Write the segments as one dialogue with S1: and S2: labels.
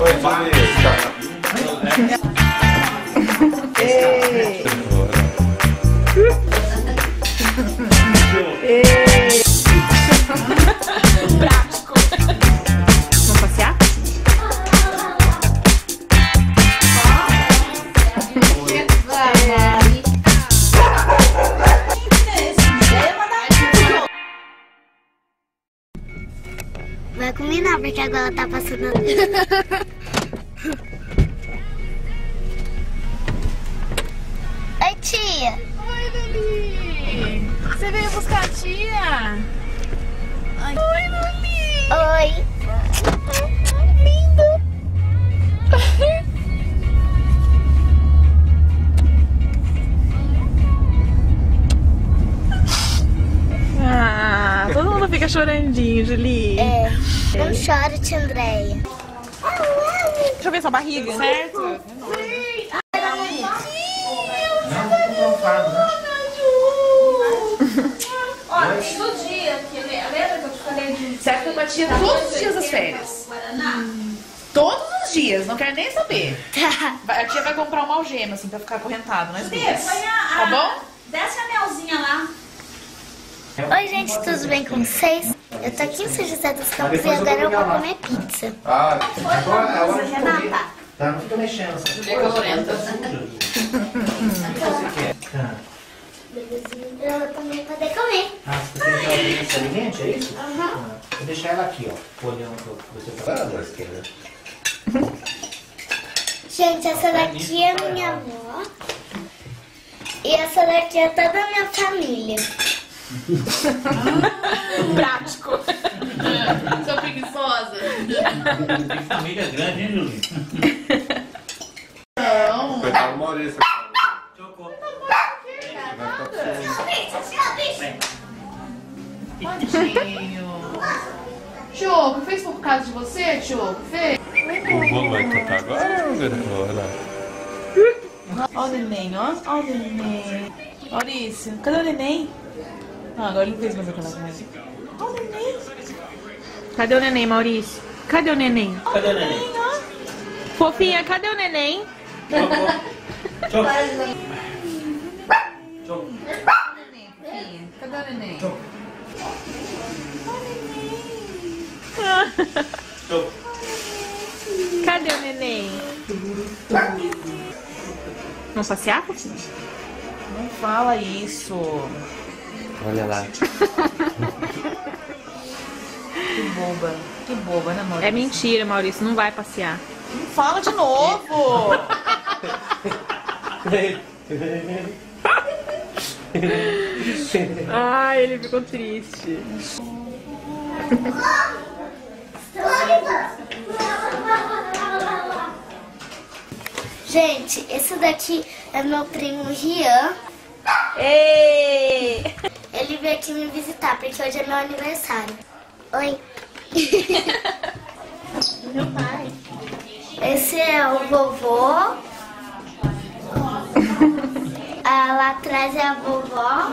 S1: Oi, Vanessa.
S2: Ei.
S3: Prático. Vamos passear?
S4: Vai combinar, porque agora tá passando. Oi, tia.
S3: Oi, Lili. Você veio buscar a tia? Ai. Oi, Lili.
S4: Oi.
S3: Lindo. Ah, todo mundo fica chorandinho, Julie.
S4: É. Não chora, tia Andréia.
S3: Deixa eu ver sua barriga. Certo?
S5: Olha, tem todo dia, lembra que eu te falei de...
S3: Certo, eu batia todos os dias das férias. Todos os dias, não quero nem saber. A tia vai comprar uma algema, assim, pra ficar acorrentado, nós duas. Tá bom?
S5: Desce a Melzinha lá.
S4: Oi, gente, tudo bem com vocês? Eu tô aqui em São José dos Campos e agora eu vou comer pizza.
S1: Ah,
S4: Agora é hora de comer.
S6: Tá, não fica mexendo.
S3: Julia calorenta.
S4: Eu também vou poder comer.
S6: Ah, você quer que ela se alimente, é isso? Vou deixar ela aqui, ó, olhando pra você falar da esquerda.
S4: Gente, essa daqui é minha avó. E essa daqui é toda a minha família.
S3: Prático. Sou preguiçosa.
S6: Tem família grande, hein, Julinho?
S3: Não.
S1: coitado do Maurício.
S6: Chocou.
S3: Tadinho. Choco, fez por causa de você, Choco? Fez?
S1: O bolo vai cantar agora ou não?
S3: Ó o neném, ó. Ó o neném. Maurício, cadê o neném? Ah, agora ele não fez mais aquela coisa. Ó o neném. Cadê o neném, Maurício? Cadê o neném?
S6: Cadê o neném?
S3: Fofinha, cadê o neném?
S6: Chocou. Chocou.
S3: Cadê o neném?
S6: Chocou.
S3: Cadê o neném? Vamos passear, fofinho? Não fala isso.
S6: Olha lá.
S3: Que boba, né, Maurício? É mentira, Maurício, não vai passear. Não fala de novo! Ai, ele ficou triste.
S4: Gente, esse daqui é meu primo Rian.
S3: Ei!
S4: Ele veio aqui me visitar porque hoje é meu aniversário. Oi. Meu pai. Esse é o vovô. Ah, lá atrás é a vovó.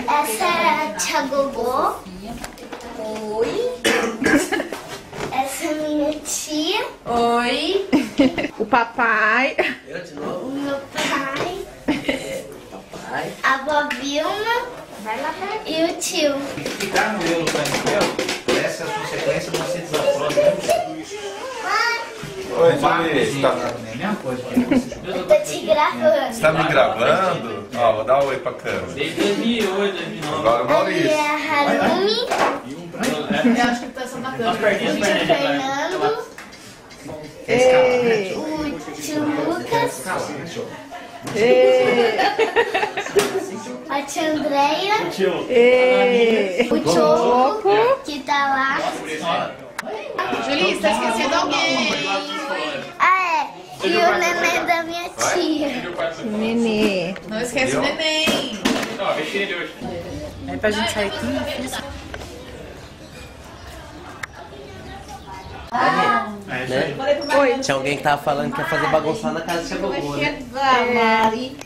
S4: Essa é a tia Gogô. Oi. Essa é minha tia.
S3: Oi! O papai.
S6: Eu de novo.
S4: O meu pai.
S6: Papai.
S4: A vó Vilma. E o tio.
S6: Ficar no meu painel, essa é a consequência de você desaprovar.
S1: Oi, Vanessa. Tá,
S6: É a mesma coisa.
S4: Eu tô te gravando.
S1: você tá me gravando? Ó, vou dar um oi pra câmera.
S7: Desde 2008, 2009.
S1: Agora o
S4: Ali
S1: Maurício.
S4: é a Harumi.
S3: Eu acho que tá só na câmera.
S4: O tio Fernando.
S3: Ei!
S4: O tio Lucas.
S3: Ei!
S4: A tia Andréia.
S3: Ei!
S4: O Choco, que tá lá.
S3: Julie, você tá esquecendo alguém?
S4: Ah, é. E o neném da minha tia.
S3: Nenê. Não esquece o neném.
S7: Ó, deixei ele hoje.
S3: É pra gente sair aqui, difícil.
S6: Né? Tinha alguém que tava falando que ia fazer bagunçar na casa de Chegogô, né?
S4: Mari.